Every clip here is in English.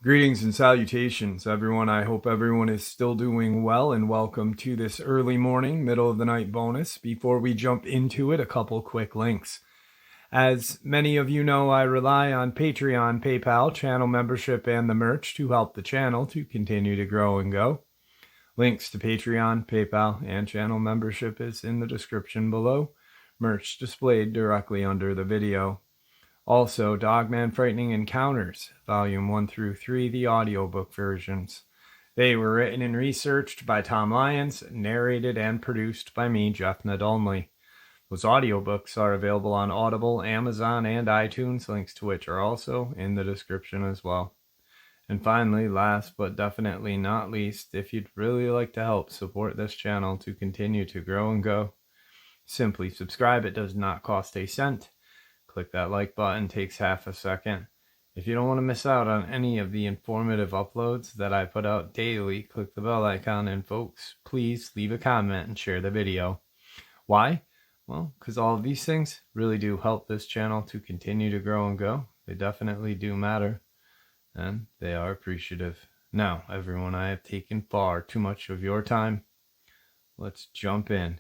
Greetings and salutations, everyone. I hope everyone is still doing well, and welcome to this early morning, middle of the night bonus. Before we jump into it, a couple quick links. As many of you know, I rely on Patreon, PayPal, channel membership, and the merch to help the channel to continue to grow and go. Links to Patreon, PayPal, and channel membership is in the description below. Merch displayed directly under the video. Also, Dogman Frightening Encounters, Volume 1 through 3, the audiobook versions. They were written and researched by Tom Lyons, narrated and produced by me, Jeff Nadolny. Those audiobooks are available on Audible, Amazon, and iTunes, links to which are also in the description as well. And finally, last but definitely not least, if you'd really like to help support this channel to continue to grow and go, simply subscribe. It does not cost a cent. Click that like button, takes half a second. If you don't want to miss out on any of the informative uploads that I put out daily, click the bell icon, and folks, please leave a comment and share the video. Why? Well, because all of these things really do help this channel to continue to grow and go. They definitely do matter, and they are appreciative. Now, everyone, I have taken far too much of your time. Let's jump in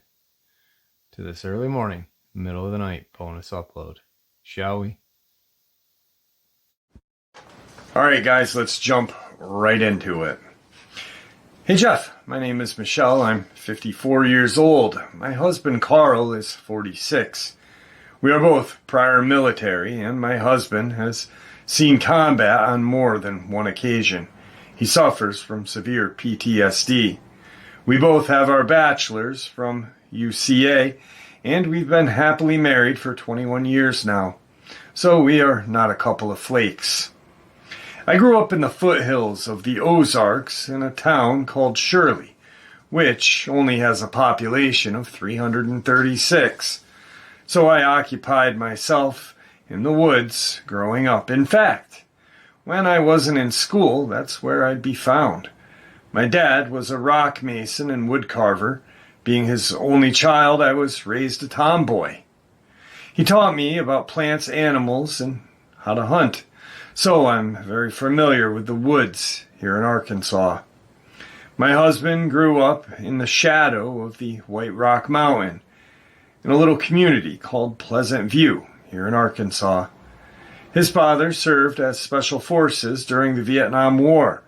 to this early morning, middle of the night bonus upload. Shall we? Alright guys, let's jump right into it. Hey Jeff, my name is Michelle. I'm 54 years old. My husband Carl is 46. We are both prior military, and my husband has seen combat on more than one occasion. He suffers from severe PTSD. We both have our bachelors from UCA, and we've been happily married for 21 years now. So we are not a couple of flakes. I grew up in the foothills of the Ozarks in a town called Shirley, which only has a population of 336. So I occupied myself in the woods growing up. In fact, when I wasn't in school, that's where I'd be found. My dad was a rock mason and wood carver. Being his only child, I was raised a tomboy. He taught me about plants, animals, and how to hunt, so I'm very familiar with the woods here in Arkansas. My husband grew up in the shadow of the White Rock Mountain in a little community called Pleasant View here in Arkansas. His father served as Special Forces during the Vietnam War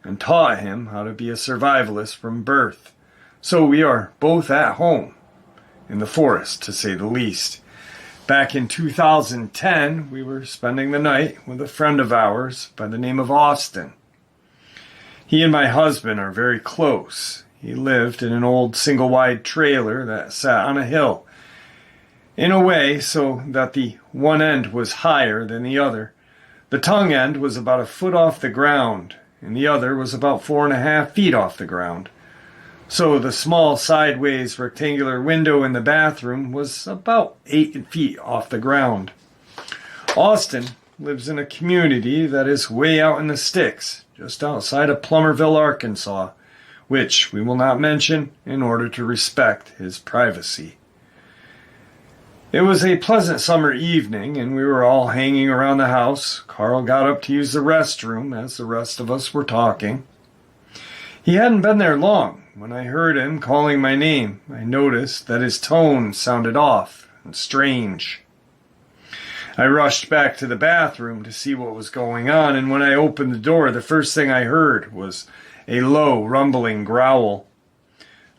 and taught him how to be a survivalist from birth. So we are both at home in the forest, to say the least. Back in 2010, we were spending the night with a friend of ours by the name of Austin. He and my husband are very close. He lived in an old single-wide trailer that sat on a hill, in a way so that the one end was higher than the other. The tongue end was about a foot off the ground, and the other was about 4.5 feet off the ground. So the small sideways rectangular window in the bathroom was about 8 feet off the ground. Austin lives in a community that is way out in the sticks, just outside of Plummerville, Arkansas, which we will not mention in order to respect his privacy. It was a pleasant summer evening, and we were all hanging around the house. Carl got up to use the restroom as the rest of us were talking. He hadn't been there long when I heard him calling my name. I noticed that his tone sounded off and strange. I rushed back to the bathroom to see what was going on, and when I opened the door, the first thing I heard was a low, rumbling growl.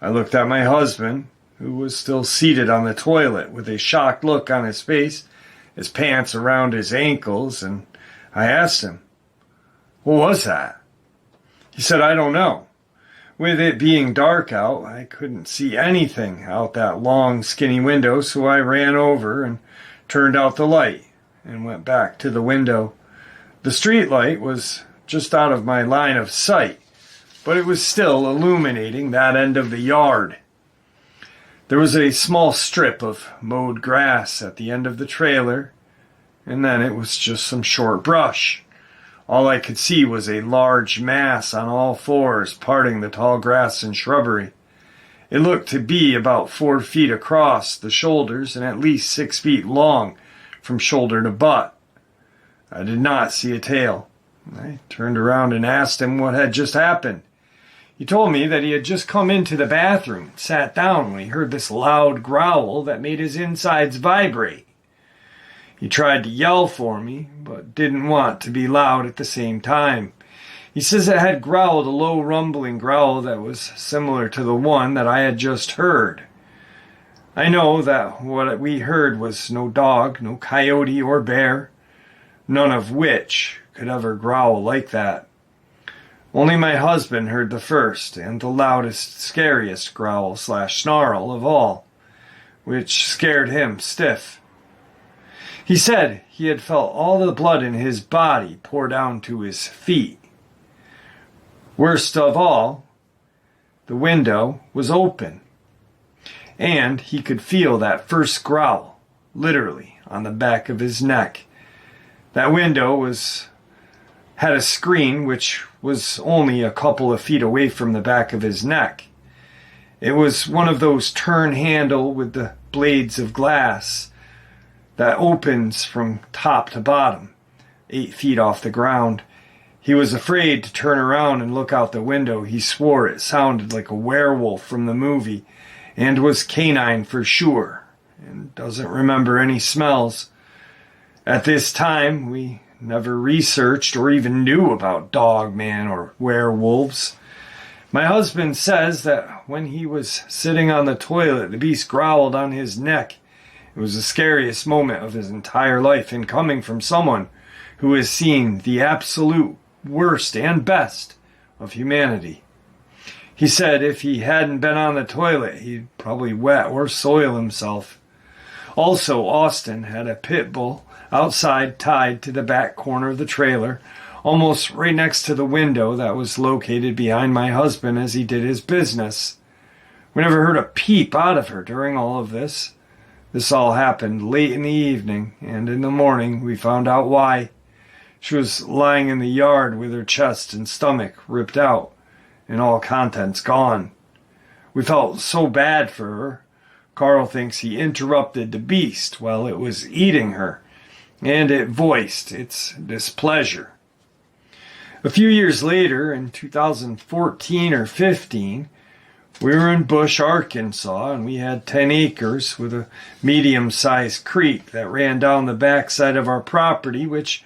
I looked at my husband, who was still seated on the toilet with a shocked look on his face, his pants around his ankles, and I asked him, "What was that?" He said, "I don't know." With it being dark out, I couldn't see anything out that long, skinny window, so I ran over and turned out the light and went back to the window. The street light was just out of my line of sight, but it was still illuminating that end of the yard. There was a small strip of mowed grass at the end of the trailer, and then it was just some short brush. All I could see was a large mass on all fours parting the tall grass and shrubbery. It looked to be about 4 feet across the shoulders and at least 6 feet long from shoulder to butt. I did not see a tail. I turned around and asked him what had just happened. He told me that he had just come into the bathroom and sat down when he heard this loud growl that made his insides vibrate. He tried to yell for me, but didn't want to be loud at the same time. He says it had growled a low rumbling growl that was similar to the one that I had just heard. I know that what we heard was no dog, no coyote or bear, none of which could ever growl like that. Only my husband heard the first and the loudest, scariest growl/snarl of all, which scared him stiff. He said he had felt all the blood in his body pour down to his feet. Worst of all, the window was open, and he could feel that first growl, literally, on the back of his neck. That window had a screen which was only a couple of feet away from the back of his neck. It was one of those turn handle with the blades of glass that opens from top to bottom, 8 feet off the ground. He was afraid to turn around and look out the window. He swore it sounded like a werewolf from the movie and was canine for sure, and doesn't remember any smells. At this time, we never researched or even knew about Dogman or werewolves. My husband says that when he was sitting on the toilet, the beast growled on his neck. It was the scariest moment of his entire life, and coming from someone who has seen the absolute worst and best of humanity. He said if he hadn't been on the toilet, he'd probably wet or soil himself. Also, Austin had a Pitbull outside tied to the back corner of the trailer, almost right next to the window that was located behind my husband as he did his business. We never heard a peep out of her during all of this. This all happened late in the evening, and in the morning we found out why. She was lying in the yard with her chest and stomach ripped out and all contents gone. We felt so bad for her. Carl thinks he interrupted the beast while it was eating her, and it voiced its displeasure. A few years later, in 2014 or 15, we were in Bush, Arkansas, and we had 10 acres with a medium-sized creek that ran down the backside of our property, which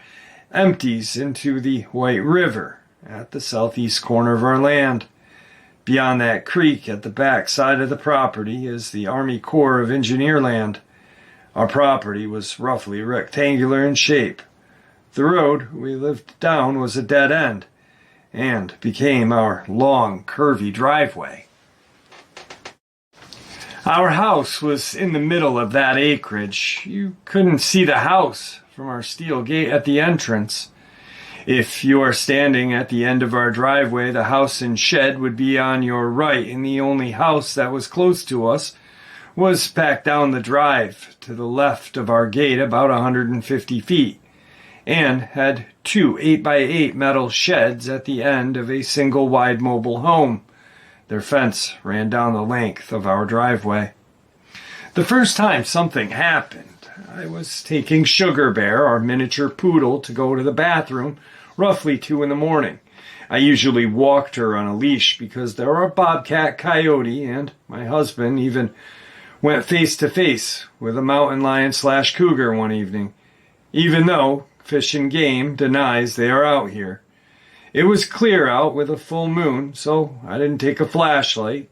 empties into the White River at the southeast corner of our land. Beyond that creek, at the back side of the property, is the Army Corps of Engineer land. Our property was roughly rectangular in shape. The road we lived down was a dead end and became our long, curvy driveway. Our house was in the middle of that acreage. You couldn't see the house from our steel gate at the entrance. If you are standing at the end of our driveway, the house and shed would be on your right, and the only house that was close to us was back down the drive to the left of our gate about 150 feet, and had 2 8x8 metal sheds at the end of a single wide mobile home. Their fence ran down the length of our driveway. The first time something happened, I was taking Sugar Bear, our miniature poodle, to go to the bathroom, roughly 2 in the morning. I usually walked her on a leash because there were a bobcat, coyote, and my husband even went face to face with a mountain lion/cougar one evening, even though Fish and Game denies they are out here. It was clear out with a full moon, so I didn't take a flashlight.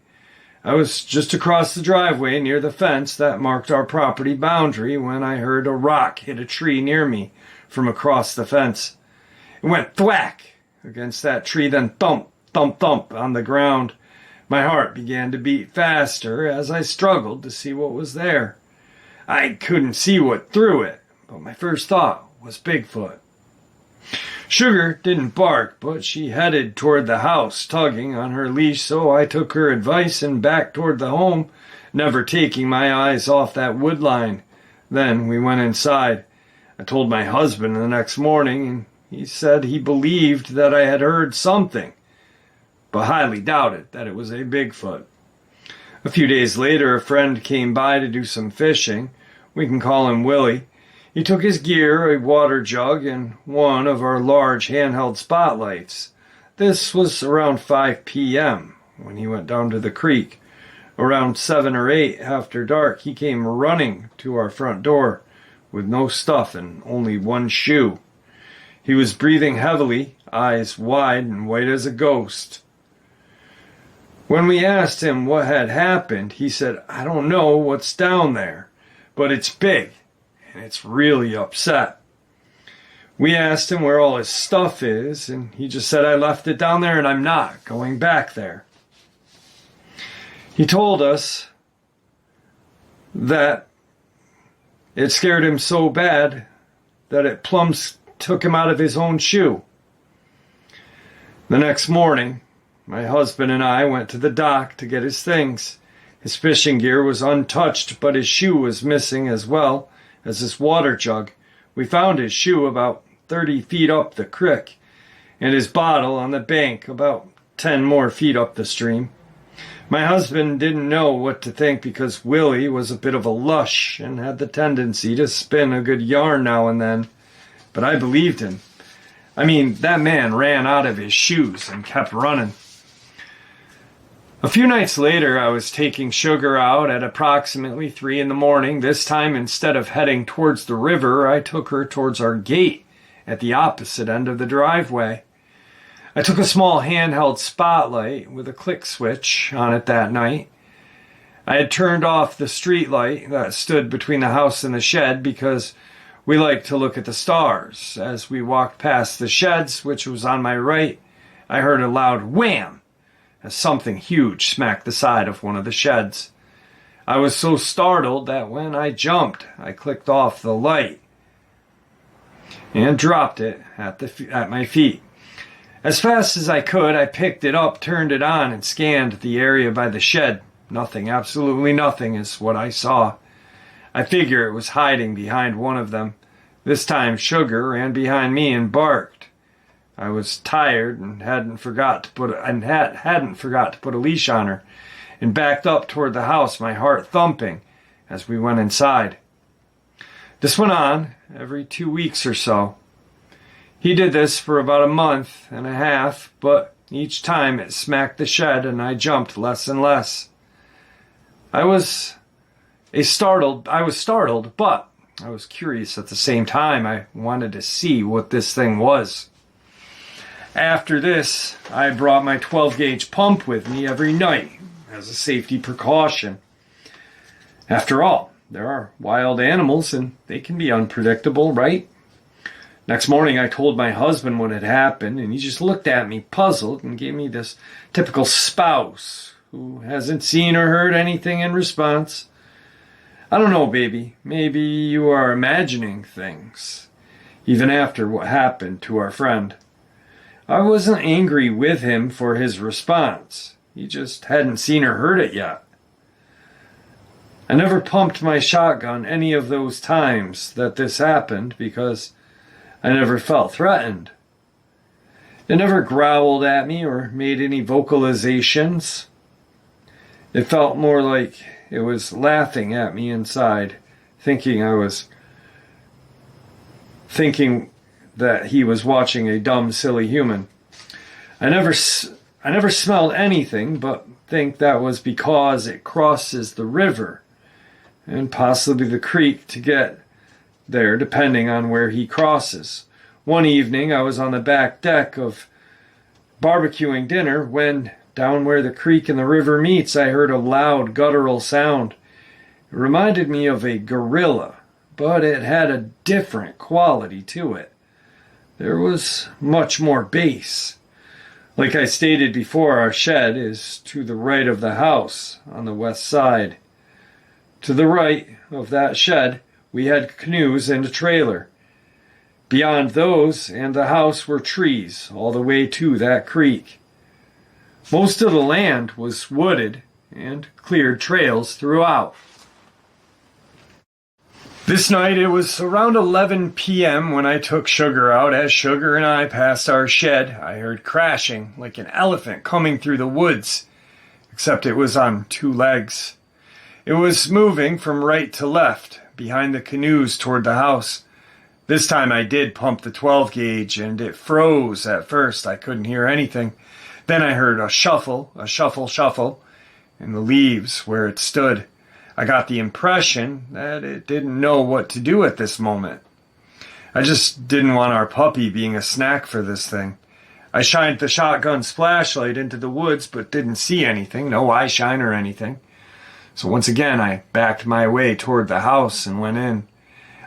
I was just across the driveway near the fence that marked our property boundary when I heard a rock hit a tree near me from across the fence. It went thwack against that tree, then thump, thump, thump on the ground. My heart began to beat faster as I struggled to see what was there. I couldn't see what threw it, but my first thought was Bigfoot. Sugar didn't bark, but she headed toward the house, tugging on her leash, so I took her advice and backed toward the home, never taking my eyes off that wood line. Then we went inside. I told my husband the next morning, and he said he believed that I had heard something, but highly doubted that it was a Bigfoot. A few days later, a friend came by to do some fishing. We can call him Willie. He took his gear, a water jug, and one of our large handheld spotlights. This was around 5 p.m. when he went down to the creek. Around 7 or 8 after dark, he came running to our front door with no stuff and only one shoe. He was breathing heavily, eyes wide and white as a ghost. When we asked him what had happened, he said, "I don't know what's down there, but it's big and it's really upset." We asked him where all his stuff is, and he just said, "I left it down there and I'm not going back there." He told us that it scared him so bad that it plumb took him out of his own shoe. The next morning, my husband and I went to the dock to get his things. His fishing gear was untouched, but his shoe was missing as well as his water jug. We found his shoe about 30 feet up the creek, and his bottle on the bank about 10 more feet up the stream. My husband didn't know what to think because Willie was a bit of a lush and had the tendency to spin a good yarn now and then, but I believed him. I mean, that man ran out of his shoes and kept running. A few nights later, I was taking Sugar out at approximately 3 in the morning. This time, instead of heading towards the river, I took her towards our gate at the opposite end of the driveway. I took a small handheld spotlight with a click switch on it that night. I had turned off the street light that stood between the house and the shed because we like to look at the stars. As we walked past the sheds, which was on my right, I heard a loud wham as something huge smacked the side of one of the sheds. I was so startled that when I jumped, I clicked off the light and dropped it at my feet. As fast as I could, I picked it up, turned it on, and scanned the area by the shed. Nothing, absolutely nothing is what I saw. I figure it was hiding behind one of them. This time Sugar ran behind me and barked. I was tired and hadn't forgot to put a leash on her, and backed up toward the house, my heart thumping as we went inside. This went on every 2 weeks or so. He did this for about a month and a half, but each time it smacked the shed and I jumped less and less. I was startled, but I was curious at the same time. I wanted to see what this thing was. After this, I brought my 12-gauge pump with me every night as a safety precaution. After all, there are wild animals and they can be unpredictable, right? Next morning, I told my husband what had happened, and he just looked at me puzzled and gave me this typical spouse who hasn't seen or heard anything in response. "I don't know, baby. Maybe you are imagining things," even after what happened to our friend. I wasn't angry with him for his response. He just hadn't seen or heard it yet. I never pumped my shotgun any of those times that this happened because I never felt threatened. It never growled at me or made any vocalizations. It felt more like it was laughing at me inside, thinking that he was watching a dumb, silly human. I never smelled anything, but think that was because it crosses the river and possibly the creek to get there, depending on where he crosses. One evening, I was on the back deck of barbecuing dinner when, down where the creek and the river meets, I heard a loud guttural sound. It reminded me of a gorilla, but it had a different quality to it. There was much more bass. Like I stated before, our shed is to the right of the house, on the west side. To the right of that shed, we had canoes and a trailer. Beyond those and the house were trees all the way to that creek. Most of the land was wooded and cleared trails throughout. This night it was around 11 p.m. when I took Sugar out. As Sugar and I passed our shed, I heard crashing like an elephant coming through the woods. except it was on two legs. It was moving from right to left, behind the canoes toward the house. This time I did pump the 12 gauge, and it froze at first. I couldn't hear anything. Then I heard a shuffle, shuffle, in the leaves where it stood. I got the impression that it didn't know what to do at this moment. I just didn't want our puppy being a snack for this thing. I shined the shotgun's flashlight into the woods, but didn't see anything, no eye shine or anything. So once again, I backed my way toward the house and went in.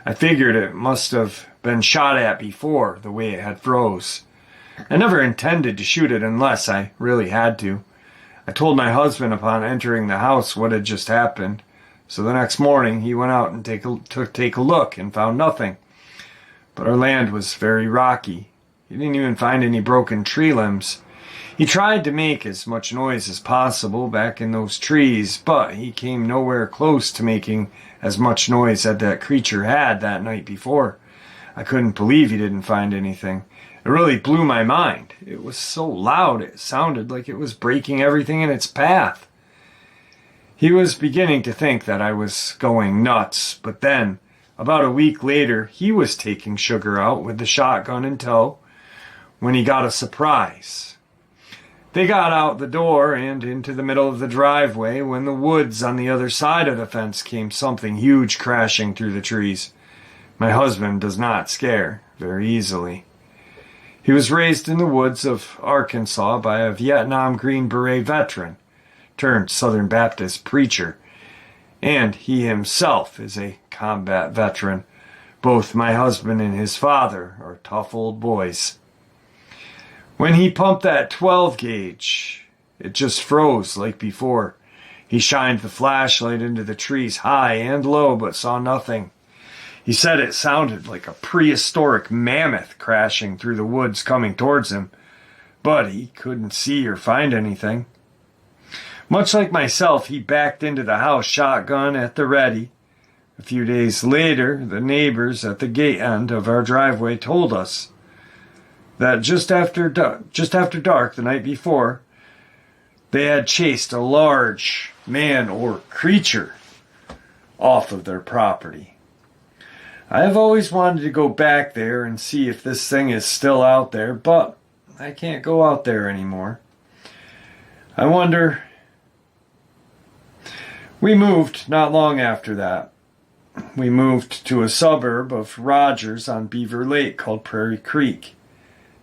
I figured it must have been shot at before, the way it had froze. I never intended to shoot it unless I really had to. I told my husband upon entering the house what had just happened. So the next morning, he went out and take a look and found nothing. But our land was very rocky. He didn't even find any broken tree limbs. He tried to make as much noise as possible back in those trees, but he came nowhere close to making as much noise as that creature had that night before. I couldn't believe he didn't find anything. It really blew my mind. It was so loud, it sounded like it was breaking everything in its path. He was beginning to think that I was going nuts, but then, about a week later, he was taking Sugar out with the shotgun in tow when he got a surprise. They got out the door and into the middle of the driveway when the woods on the other side of the fence came something huge crashing through the trees. My husband does not scare very easily. He was raised in the woods of Arkansas by a Vietnam Green Beret veteran turned Southern Baptist preacher, and he himself is a combat veteran. Both my husband and his father are tough old boys. When he pumped that 12 gauge, it just froze like before. He shined the flashlight into the trees high and low, but saw nothing. He said it sounded like a prehistoric mammoth crashing through the woods coming towards him, but he couldn't see or find anything. Much like myself, he backed into the house, shotgun at the ready. A few days later, the neighbors at the gate end of our driveway told us that just after dark the night before, they had chased a large man or creature off of their property. I have always wanted to go back there and see if this thing is still out there, but I can't go out there anymore. I wonder. We moved not long after that. We moved to a suburb of Rogers on Beaver Lake called Prairie Creek.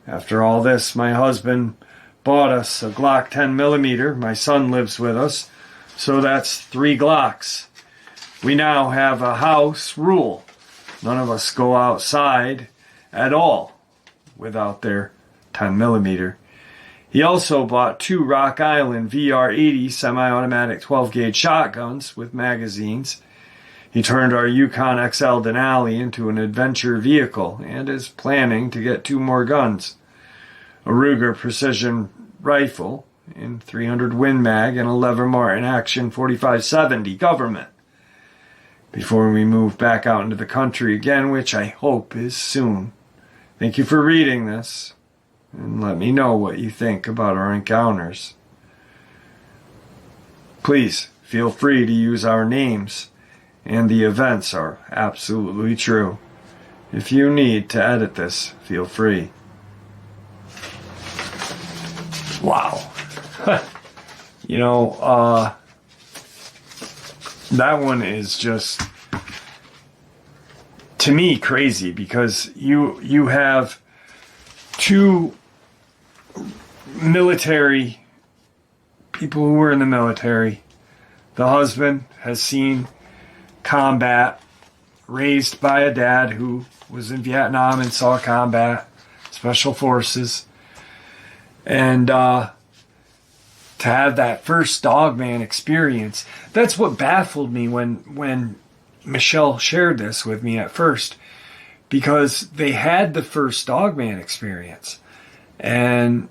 After all this, my husband bought us a Glock 10mm. My son lives with us, so that's 3 Glocks. We now have a house rule. None of us go outside at all without their 10mm. He also bought 2 Rock Island VR-80 semi-automatic 12-gauge shotguns with magazines. He turned our Yukon XL Denali into an adventure vehicle and is planning to get 2 more guns. A Ruger precision rifle in 300 Win Mag and a Lever Martin Action 4570 government. Before we move back out into the country again, which I hope is soon. Thank you for reading this, and let me know what you think about our encounters. Please feel free to use our names, and the events are absolutely true. If you need to edit this, feel free. Wow. That one is just, to me, crazy, because you have 2 military people who were in the military. The husband has seen combat, raised by a dad who was in Vietnam and saw combat, special forces. And to have that first Dogman experience, that's what baffled me when Michelle shared this with me at first, because they had the first Dogman experience, and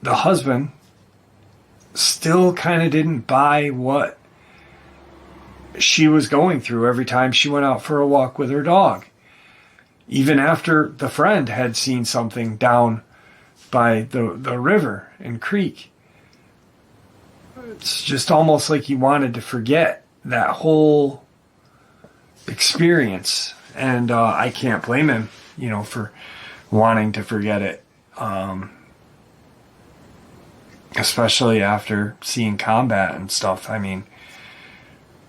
the husband still kind of didn't buy what she was going through every time she went out for a walk with her dog. Even after the friend had seen something down by the river and creek. it's just almost like he wanted to forget that whole experience. And I can't blame him, for wanting to forget it. Especially after seeing combat and stuff. I mean,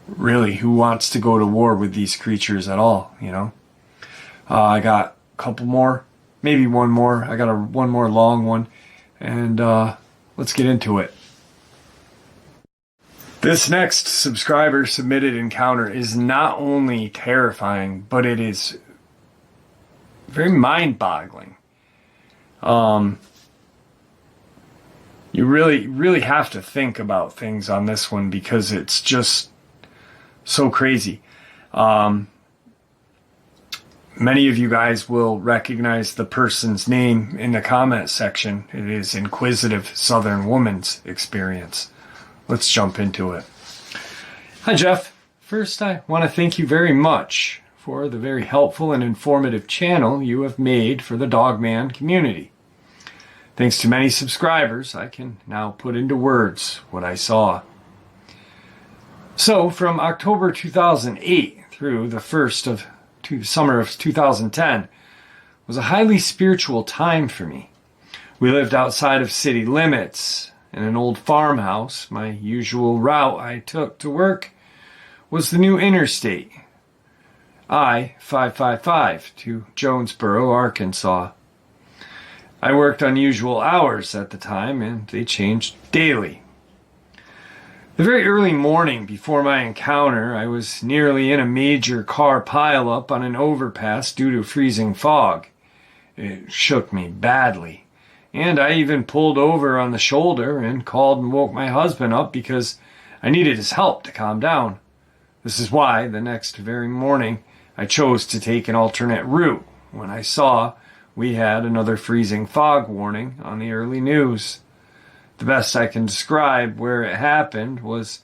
really, who wants to go to war with these creatures at all, I got a couple more, maybe one more. I got one more long one, and let's get into it. This next subscriber submitted encounter is not only terrifying, but it is very mind-boggling. You really have to think about things on this one because it's just so crazy. Many of you guys will recognize the person's name in the comment section. It is Inquisitive Southern Woman's Experience. Let's jump into it. Hi, Jeff. First, I want to thank you very much for the very helpful and informative channel you have made for the Dogman community. Thanks to many subscribers, I can now put into words what I saw. So, from October 2008 through the summer of 2010 was a highly spiritual time for me. We lived outside of city limits in an old farmhouse. My usual route I took to work was the new interstate, I-555, to Jonesboro, Arkansas. I worked unusual hours at the time, and they changed daily. The very early morning before my encounter, I was nearly in a major car pileup on an overpass due to freezing fog. It shook me badly, and I even pulled over on the shoulder and called and woke my husband up because I needed his help to calm down. This is why the next very morning I chose to take an alternate route when I saw we had another freezing fog warning on the early news. The best I can describe where it happened was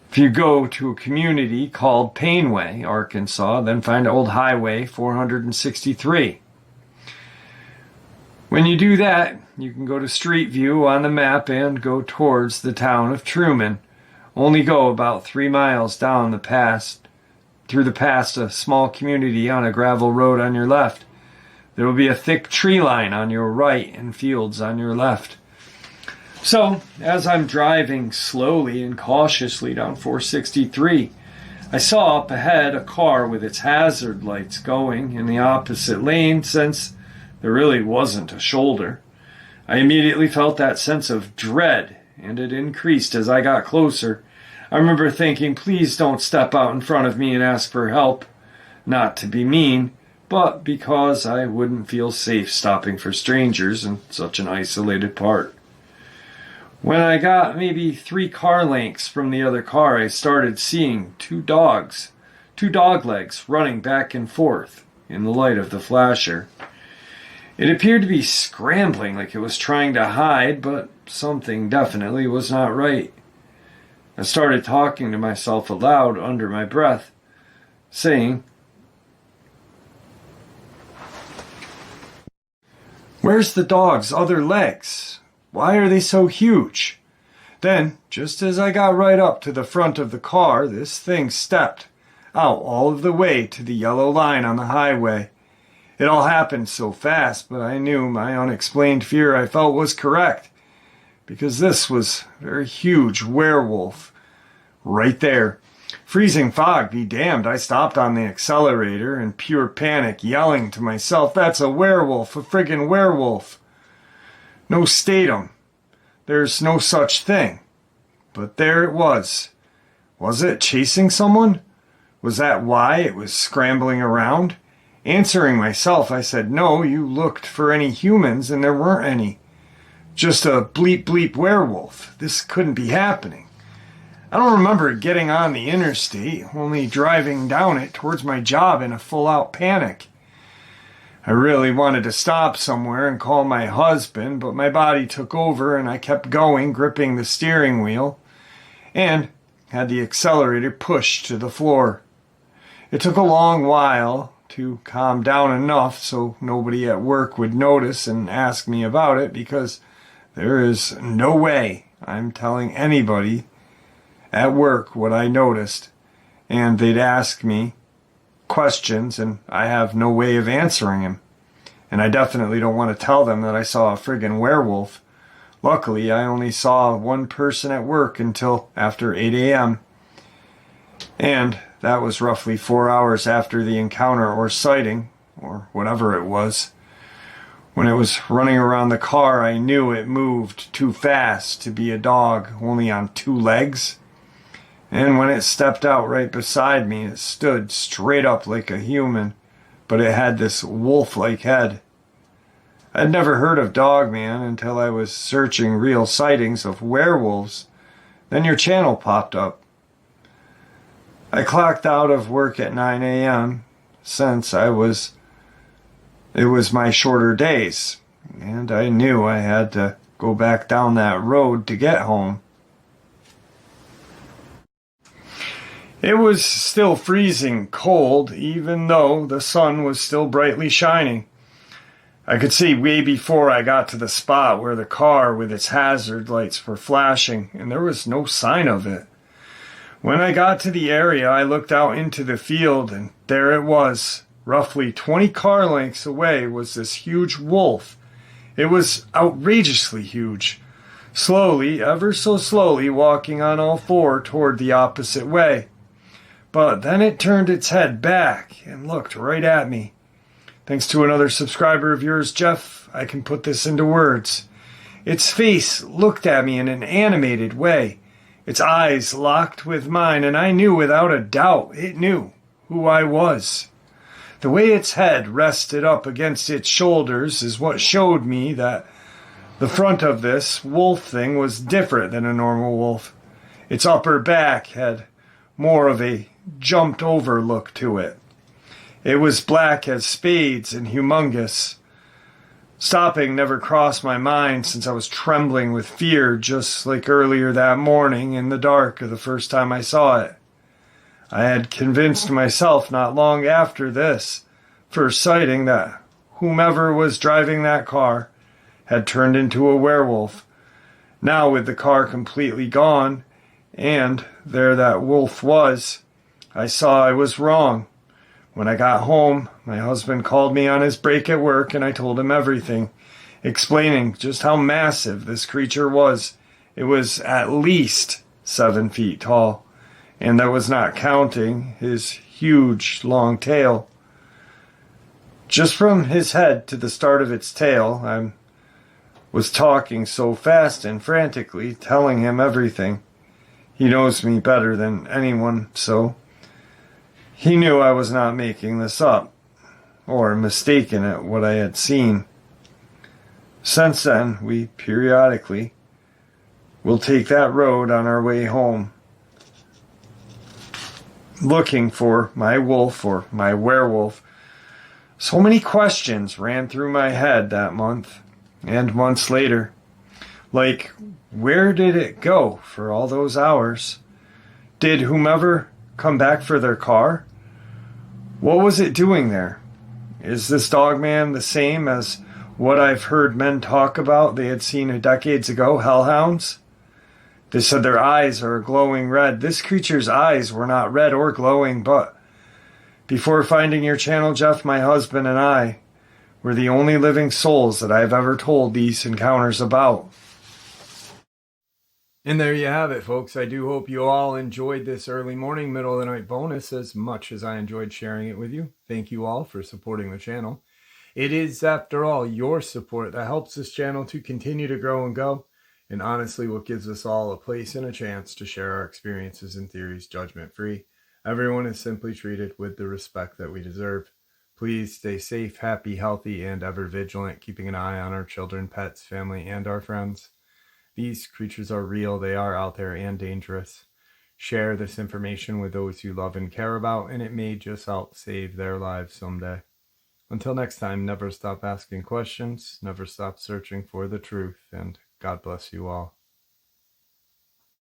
if you go to a community called Painway, Arkansas, then find Old Highway 463. When you do that, you can go to Street View on the map and go towards the town of Truman. Only go about 3 miles down through past a small community on a gravel road on your left. There will be a thick tree line on your right and fields on your left. So, as I'm driving slowly and cautiously down 463, I saw up ahead a car with its hazard lights going in the opposite lane since there really wasn't a shoulder. I immediately felt that sense of dread, and it increased as I got closer. I remember thinking, please don't step out in front of me and ask for help. Not to be mean, but because I wouldn't feel safe stopping for strangers in such an isolated part. When I got maybe 3 car lengths from the other car, I started seeing 2 dog legs running back and forth in the light of the flasher. It appeared to be scrambling like it was trying to hide, but something definitely was not right. I started talking to myself aloud under my breath, saying, "Where's the dog's other legs? Why are they so huge?" Then, just as I got right up to the front of the car, this thing stepped out all of the way to the yellow line on the highway. It all happened so fast, but I knew my unexplained fear I felt was correct, because this was a very huge werewolf right there. Freezing fog be damned, I stopped on the accelerator in pure panic, yelling to myself, "That's a werewolf, a friggin' werewolf." No statum. There's no such thing. But there it was. Was it chasing someone? Was that why it was scrambling around? Answering myself, I said, no, you looked for any humans and there weren't any. Just a bleep bleep werewolf. This couldn't be happening. I don't remember getting on the interstate, only driving down it towards my job in a full-out panic. I really wanted to stop somewhere and call my husband, but my body took over and I kept going, gripping the steering wheel, and had the accelerator pushed to the floor. It took a long while to calm down enough so nobody at work would notice and ask me about it, because there is no way I'm telling anybody at work what I noticed, and they'd ask me questions, and I have no way of answering them. And I definitely don't want to tell them that I saw a friggin' werewolf. Luckily, I only saw one person at work until after 8 a.m. And that was roughly 4 hours after the encounter or sighting, or whatever it was. When it was running around the car, I knew it moved too fast to be a dog, only on 2 legs. And when it stepped out right beside me, it stood straight up like a human, but it had this wolf-like head. I'd never heard of Dogman until I was searching real sightings of werewolves. Then your channel popped up. I clocked out of work at 9 a.m. since it was my shorter days, and I knew I had to go back down that road to get home. It was still freezing cold, even though the sun was still brightly shining. I could see way before I got to the spot where the car with its hazard lights were flashing, and there was no sign of it. When I got to the area, I looked out into the field, and there it was. Roughly 20 car lengths away was this huge wolf. It was outrageously huge, slowly, ever so slowly, walking on all 4 toward the opposite way. But then it turned its head back and looked right at me. Thanks to another subscriber of yours, Jeff, I can put this into words. Its face looked at me in an animated way. Its eyes locked with mine, and I knew without a doubt it knew who I was. The way its head rested up against its shoulders is what showed me that the front of this wolf thing was different than a normal wolf. Its upper back had more of a jumped-over look to it. It was black as spades and humongous. Stopping never crossed my mind since I was trembling with fear, just like earlier that morning in the dark of the first time I saw it. I had convinced myself not long after this first sighting that whomever was driving that car had turned into a werewolf. Now, with the car completely gone, and there that wolf was, I saw I was wrong. When I got home, my husband called me on his break at work, and I told him everything, explaining just how massive this creature was. It was at least 7 feet tall, and that was not counting his huge long tail. Just from his head to the start of its tail, I was talking so fast and frantically, telling him everything. He knows me better than anyone, so he knew I was not making this up, or mistaken at what I had seen. Since then, we periodically will take that road on our way home, looking for my wolf or my werewolf. So many questions ran through my head that month and months later. Like, where did it go for all those hours? Did whomever come back for their car? What was it doing there? Is this Dogman the same as what I've heard men talk about they had seen decades ago, hellhounds? They said their eyes are a glowing red. This creature's eyes were not red or glowing, but before finding your channel, Jeff, my husband and I were the only living souls that I've ever told these encounters about. And there you have it, folks. I do hope you all enjoyed this early morning, middle of the night bonus as much as I enjoyed sharing it with you. Thank you all for supporting the channel. It is, after all, your support that helps this channel to continue to grow and go, and honestly what gives us all a place and a chance to share our experiences and theories judgment-free. Everyone is simply treated with the respect that we deserve. Please stay safe, happy, healthy, and ever vigilant, keeping an eye on our children, pets, family, and our friends. These creatures are real, they are out there and dangerous. Share this information with those you love and care about, and it may just help save their lives someday. Until next time, never stop asking questions, never stop searching for the truth, and God bless you all.